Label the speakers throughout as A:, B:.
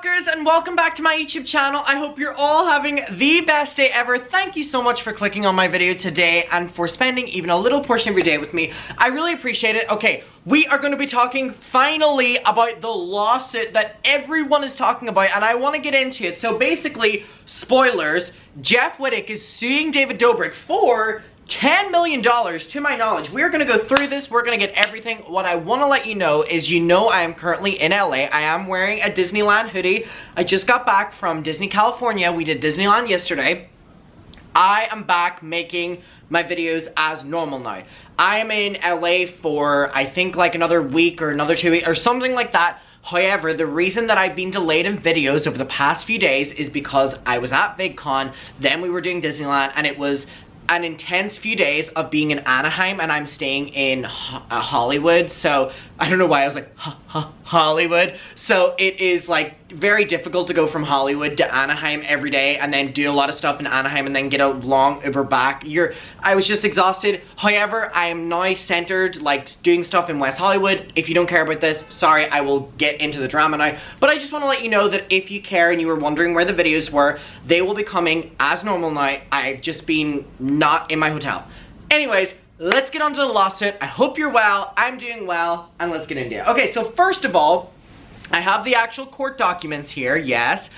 A: Rockers, and welcome back to my YouTube channel. I hope you're all having the best day ever. Thank you so much for clicking on my video today and for spending even a little portion of your day with me. I really appreciate it. Okay, we are going to be talking finally about the lawsuit that everyone is talking about, and I want to get into it. So basically, spoilers, Jeff Wittek is suing David Dobrik for $10 million, to my knowledge. We're gonna go through this. We're gonna get everything. What I want to let you know is, I am currently in LA. I am wearing a Disneyland hoodie. I just got back from Disney, California. We did Disneyland yesterday. I am back making my videos as normal now. I am in LA for, I think, like another week or another 2 weeks or something like that. However, the reason that I've been delayed in videos over the past few days is because I was at VidCon, then we were doing Disneyland, and it was an intense few days of being in Anaheim, and I'm staying in Hollywood, so I don't know why I was like Hollywood. So it is like very difficult to go from Hollywood to Anaheim every day and then do a lot of stuff in Anaheim and then get a long Uber back. I was just exhausted. However, I am now centered, like doing stuff in West Hollywood. If you don't care about this, sorry, I will get into the drama now. But I just want to let you know that if you care and you were wondering where the videos were, they will be coming as normal now. I've just been not in my hotel. Anyways, let's get on to the lawsuit. I hope you're well. I'm doing well, and let's get into it. Okay, so first of all, I have the actual court documents here, yes.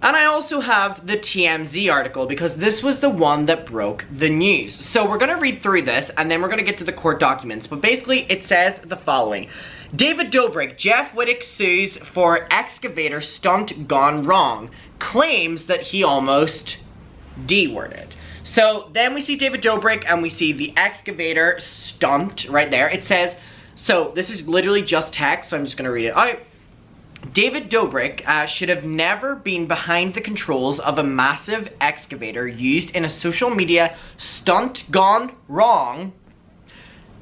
A: And I also have the TMZ article, because this was the one that broke the news. So we're gonna read through this, and then we're gonna get to the court documents. But basically, it says the following. David Dobrik, Jeff Wittek sues for excavator stunt gone wrong. Claims that he almost D-worded. So then we see David Dobrik and we see the excavator stunt right there. It says, so this is literally just text, so I'm just going to read it out. David Dobrik should have never been behind the controls of a massive excavator used in a social media stunt gone wrong.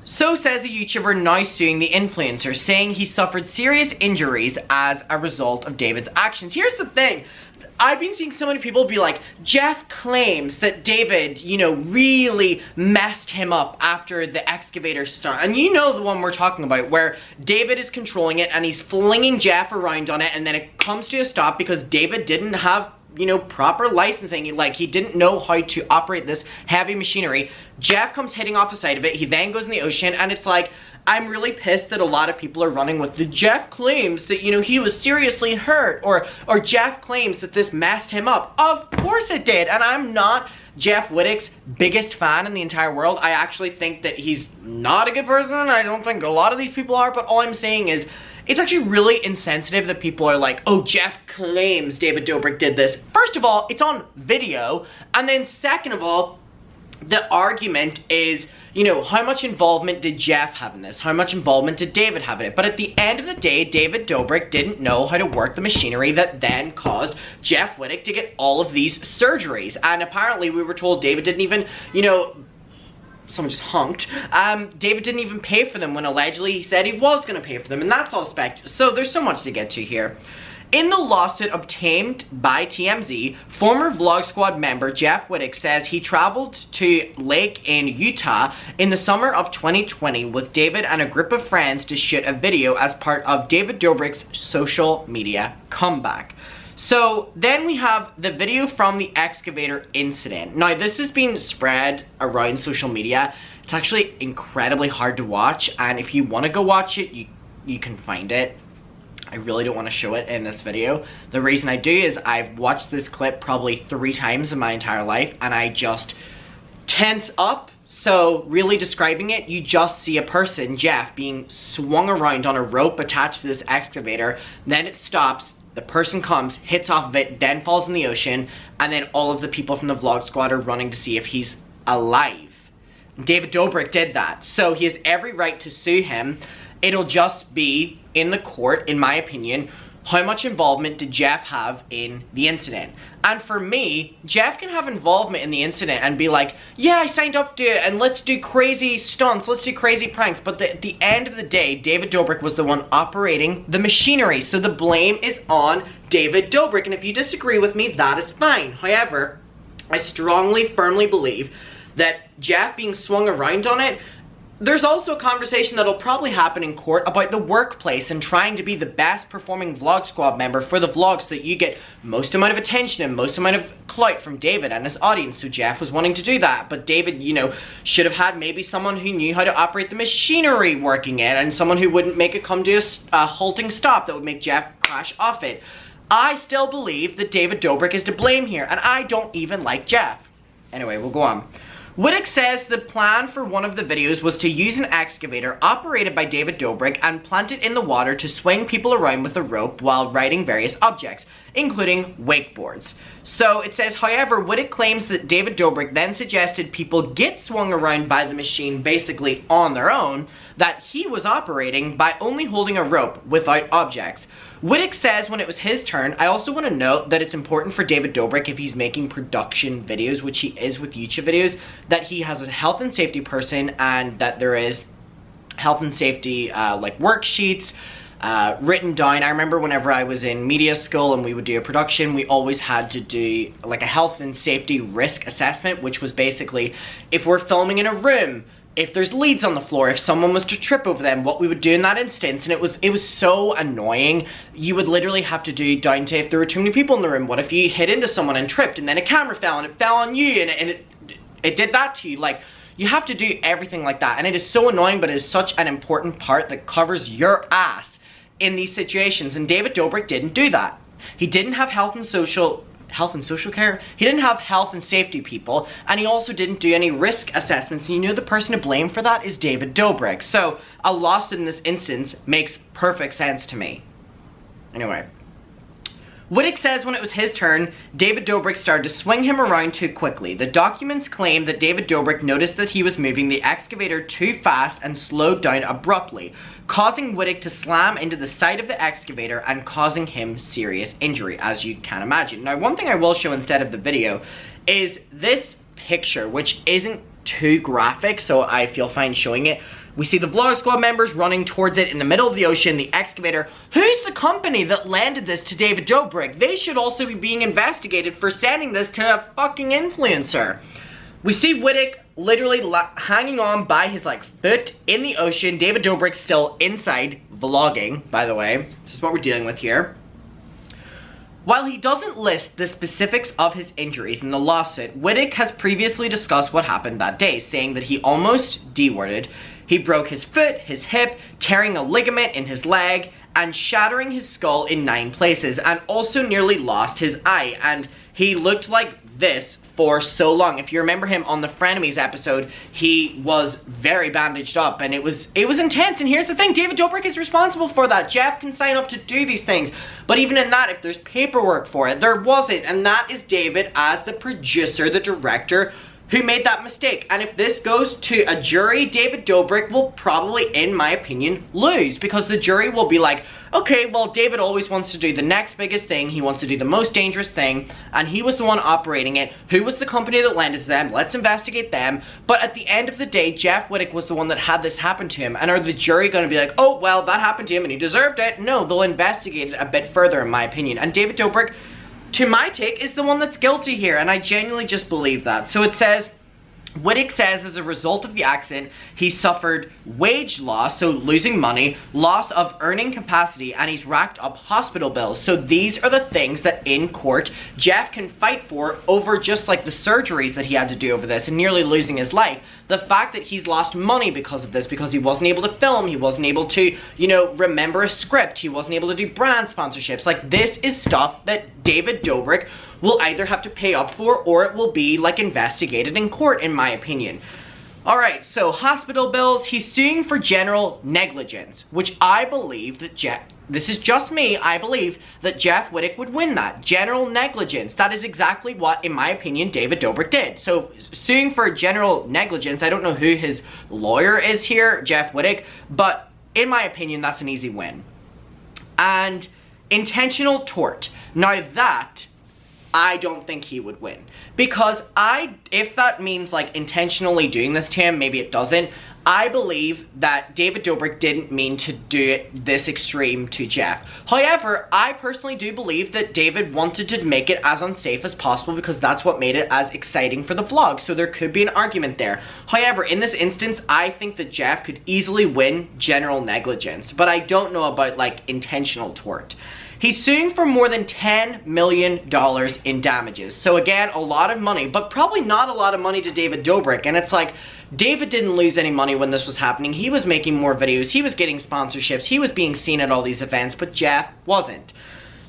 A: So says a YouTuber now suing the influencer, saying he suffered serious injuries as a result of David's actions. Here's the thing. I've been seeing so many people be like, Jeff claims that David, really messed him up after the excavator stunt. And you know the one we're talking about, where David is controlling it and he's flinging Jeff around on it, and then it comes to a stop because David didn't have, proper licensing. Like, he didn't know how to operate this heavy machinery. Jeff comes hitting off the side of it. He then goes in the ocean, and it's like, I'm really pissed that a lot of people are running with the Jeff claims that, he was seriously hurt, or Jeff claims that this messed him up. Of course it did, and I'm not Jeff Wittek's biggest fan in the entire world. I actually think that he's not a good person. I don't think a lot of these people are, but all I'm saying is, it's actually really insensitive that people are like, oh, Jeff claims David Dobrik did this. First of all, it's on video, and then second of all, the argument is, how much involvement did Jeff have in this? How much involvement did David have in it? But at the end of the day, David Dobrik didn't know how to work the machinery that then caused Jeff Wittek to get all of these surgeries. And apparently we were told David didn't even, someone just honked. David didn't even pay for them when allegedly he said he was going to pay for them. And that's all spec. So there's so much to get to here. In the lawsuit obtained by TMZ, former Vlog Squad member Jeff Wittek says he traveled to Lake in Utah in the summer of 2020 with David and a group of friends to shoot a video as part of David Dobrik's social media comeback. So then we have the video from the excavator incident. Now, this has been spread around social media. It's actually incredibly hard to watch, and if you want to go watch it, you can find it. I really don't want to show it in this video. The reason I do is I've watched this clip probably 3 times in my entire life, and I just tense up. So really describing it, you just see a person, Jeff, being swung around on a rope attached to this excavator. Then it stops, the person comes, hits off of it, then falls in the ocean, and then all of the people from the Vlog Squad are running to see if he's alive. David Dobrik did that, so he has every right to sue him. It'll just be in the court, in my opinion, how much involvement did Jeff have in the incident? And for me, Jeff can have involvement in the incident and be like, yeah, I signed up to it, and let's do crazy stunts, let's do crazy pranks. But at the end of the day, David Dobrik was the one operating the machinery, so the blame is on David Dobrik. And if you disagree with me, that is fine. However, I strongly, firmly believe that Jeff being swung around on it There's also a conversation that'll probably happen in court about the workplace and trying to be the best performing Vlog Squad member for the vlog so that you get most amount of attention and most amount of clout from David and his audience. So Jeff was wanting to do that, but David, you know, should have had maybe someone who knew how to operate the machinery working it, and someone who wouldn't make it come to a halting stop that would make Jeff crash off it. I still believe that David Dobrik is to blame here, and I don't even like Jeff. Anyway, we'll go on. Wittek says the plan for one of the videos was to use an excavator operated by David Dobrik and plant it in the water to swing people around with a rope while riding various objects, including wakeboards. So it says, however, Wittek claims that David Dobrik then suggested people get swung around by the machine basically on their own, that he was operating by only holding a rope without objects. Wittek says when it was his turn, I also want to note that it's important for David Dobrik, if he's making production videos, which he is with YouTube videos, that he has a health and safety person, and that there is health and safety like worksheets written down. I remember whenever I was in media school and we would do a production, we always had to do like a health and safety risk assessment, which was basically if we're filming in a room, if there's leads on the floor, if someone was to trip over them, what we would do in that instance. And it was so annoying. You would literally have to do down to if there were too many people in the room. What if you hit into someone and tripped and then a camera fell and it fell on you and it did that to you? Like, you have to do everything like that. And it is so annoying, but it is such an important part that covers your ass in these situations. And David Dobrik didn't do that. He didn't have health and social care. He didn't have health and safety people, and he also didn't do any risk assessments. And you know the person to blame for that is David Dobrik. So a loss in this instance makes perfect sense to me. Anyway, Wittek says when it was his turn, David Dobrik started to swing him around too quickly. The documents claim that David Dobrik noticed that he was moving the excavator too fast and slowed down abruptly, causing Wittek to slam into the side of the excavator and causing him serious injury, as you can imagine. Now, one thing I will show instead of the video is this picture, which isn't too graphic, so I feel fine showing it. We see the Vlog Squad members running towards it in the middle of the ocean, the excavator. Who's the company that landed this to David Dobrik? They should also be being investigated for sending this to a fucking influencer. We see Wittek literally hanging on by his foot in the ocean. David Dobrik still inside, vlogging, by the way. This is what we're dealing with here. While he doesn't list the specifics of his injuries in the lawsuit, Wittek has previously discussed what happened that day, saying that he almost D-worded. He broke his foot, his hip, tearing a ligament in his leg, and shattering his skull in 9 places, and also nearly lost his eye. And he looked like this for so long. If you remember him on the Frenemies episode, he was very bandaged up, and it was intense. And here's the thing, David Dobrik is responsible for that. Jeff can sign up to do these things, but even in that, if there's paperwork for it, there wasn't. And that is David as the producer, the director, who made that mistake. And if this goes to a jury, David Dobrik will probably, in my opinion, lose, because the jury will be like, okay, well, David always wants to do the next biggest thing. He wants to do the most dangerous thing, and he was the one operating it. Who was the company that lended to them? Let's investigate them. But at the end of the day, Jeff Wittek was the one that had this happen to him. And are the jury going to be like, oh, well, that happened to him and he deserved it? No, they'll investigate it a bit further, in my opinion. And David Dobrik, to my take, is the one that's guilty here, and I genuinely just believe that. So it says, Wittek says as a result of the accident, he suffered wage loss, so losing money, loss of earning capacity, and he's racked up hospital bills. So these are the things that in court, Jeff can fight for over just like the surgeries that he had to do over this and nearly losing his life. The fact that he's lost money because of this, because he wasn't able to film, he wasn't able to, you know, remember a script, he wasn't able to do brand sponsorships. Like, this is stuff that David Dobrik will either have to pay up for, or it will be like investigated in court, in my opinion. Alright, so hospital bills, he's suing for general negligence, which I believe that this is just me, I believe that Jeff Wittek would win that. General negligence, that is exactly what, in my opinion, David Dobrik did. So, suing for general negligence, I don't know who his lawyer is here, Jeff Wittek, but in my opinion, that's an easy win. And intentional tort, now that I don't think he would win. Because if that means like intentionally doing this to him, maybe it doesn't. I believe that David Dobrik didn't mean to do it this extreme to Jeff. However, I personally do believe that David wanted to make it as unsafe as possible because that's what made it as exciting for the vlog. So there could be an argument there. However, in this instance, I think that Jeff could easily win general negligence, but I don't know about like intentional tort. He's suing for more than $10 million in damages. So again, a lot of money, but probably not a lot of money to David Dobrik. And it's like, David didn't lose any money when this was happening. He was making more videos, he was getting sponsorships, he was being seen at all these events, but Jeff wasn't.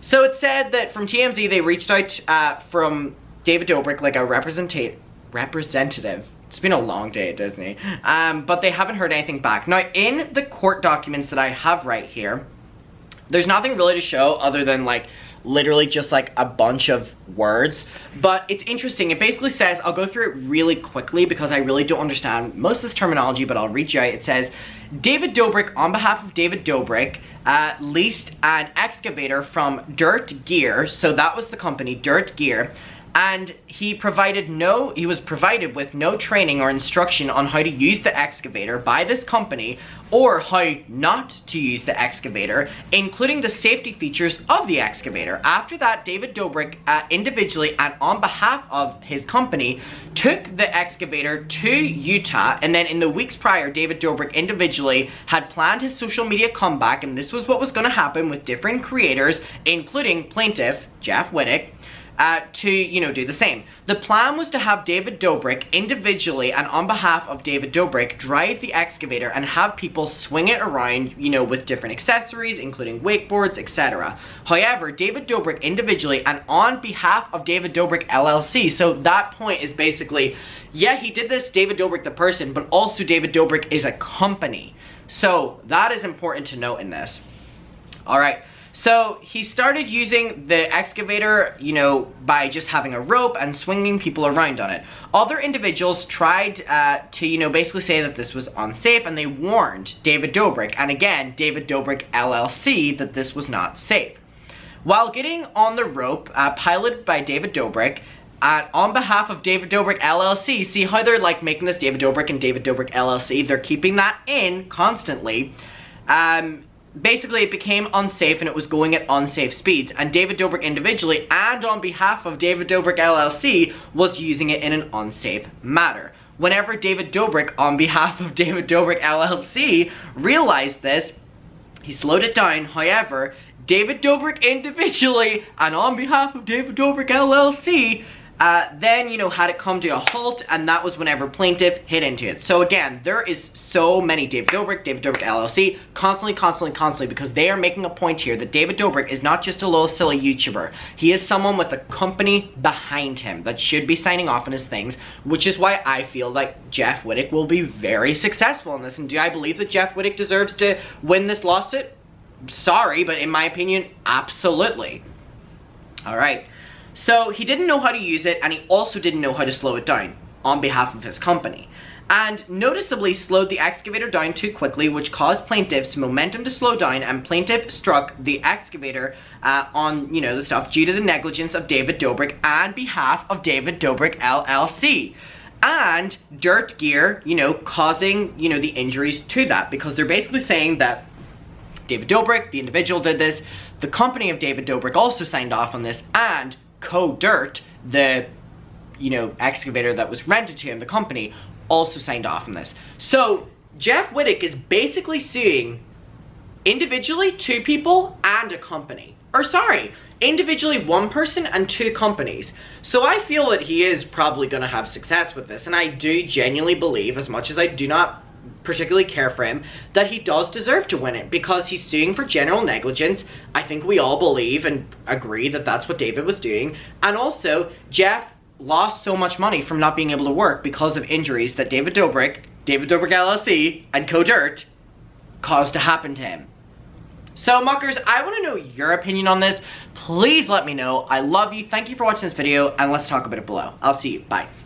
A: So it said that from TMZ, they reached out from David Dobrik, like a representative. It's been a long day at Disney. But they haven't heard anything back. Now, in the court documents that I have right here, there's nothing really to show other than like literally just like a bunch of words, but it's interesting. It basically says, I'll go through it really quickly because I really don't understand most of this terminology, but I'll read you out. It says, David Dobrik, on behalf of David Dobrik, leased an excavator from Dirt Gear, so that was the company, Dirt Gear, and he was provided with no training or instruction on how to use the excavator by this company or how not to use the excavator, including the safety features of the excavator. After that, David Dobrik individually and on behalf of his company took the excavator to Utah, and then in the weeks prior, David Dobrik individually had planned his social media comeback, and this was what was going to happen with different creators, including plaintiff Jeff Wittek, to, do the same. The plan was to have David Dobrik individually and on behalf of David Dobrik drive the excavator and have people swing it around, with different accessories, including wakeboards, etc. However, David Dobrik individually and on behalf of David Dobrik LLC, so that point is basically, yeah, he did this, David Dobrik the person, but also David Dobrik is a company. So that is important to note in this. Alright. So he started using the excavator, by just having a rope and swinging people around on it. Other individuals tried to, basically say that this was unsafe, and they warned David Dobrik, and again, David Dobrik LLC, that this was not safe. While getting on the rope, piloted by David Dobrik, on behalf of David Dobrik LLC, see how they're like making this David Dobrik and David Dobrik LLC, they're keeping that in constantly. Basically, it became unsafe and it was going at unsafe speeds, and David Dobrik individually and on behalf of David Dobrik LLC was using it in an unsafe manner. Whenever David Dobrik on behalf of David Dobrik LLC realized this, he slowed it down. However, David Dobrik individually and on behalf of David Dobrik LLC then, had it come to a halt, and that was whenever plaintiff hit into it. So again, there is so many David Dobrik LLC, constantly, because they are making a point here that David Dobrik is not just a little silly YouTuber. He is someone with a company behind him that should be signing off on his things, which is why I feel like Jeff Wittek will be very successful in this. And do I believe that Jeff Wittek deserves to win this lawsuit? Sorry, but in my opinion, absolutely. Alright. So he didn't know how to use it, and he also didn't know how to slow it down on behalf of his company. And noticeably slowed the excavator down too quickly, which caused plaintiff's momentum to slow down, and plaintiff struck the excavator on, the stuff due to the negligence of David Dobrik and behalf of David Dobrik LLC. And Dirt Gear, causing, the injuries to that, because they're basically saying that David Dobrik, the individual, did this, the company of David Dobrik also signed off on this, and Co-Dirt, the, excavator that was rented to him, the company, also signed off on this. So, Jeff Wittek is basically suing individually 2 people and a company. Or sorry, individually 1 person and 2 companies. So I feel that he is probably going to have success with this, and I do genuinely believe, as much as I do not particularly care for him, that he does deserve to win it because he's suing for general negligence. I think we all believe and agree that that's what David was doing. And also, Jeff lost so much money from not being able to work because of injuries that David Dobrik LLC, and Co-Dirt caused to happen to him. So, muckers, I want to know your opinion on this. Please let me know. I love you. Thank you for watching this video, and let's talk about it below. I'll see you. Bye.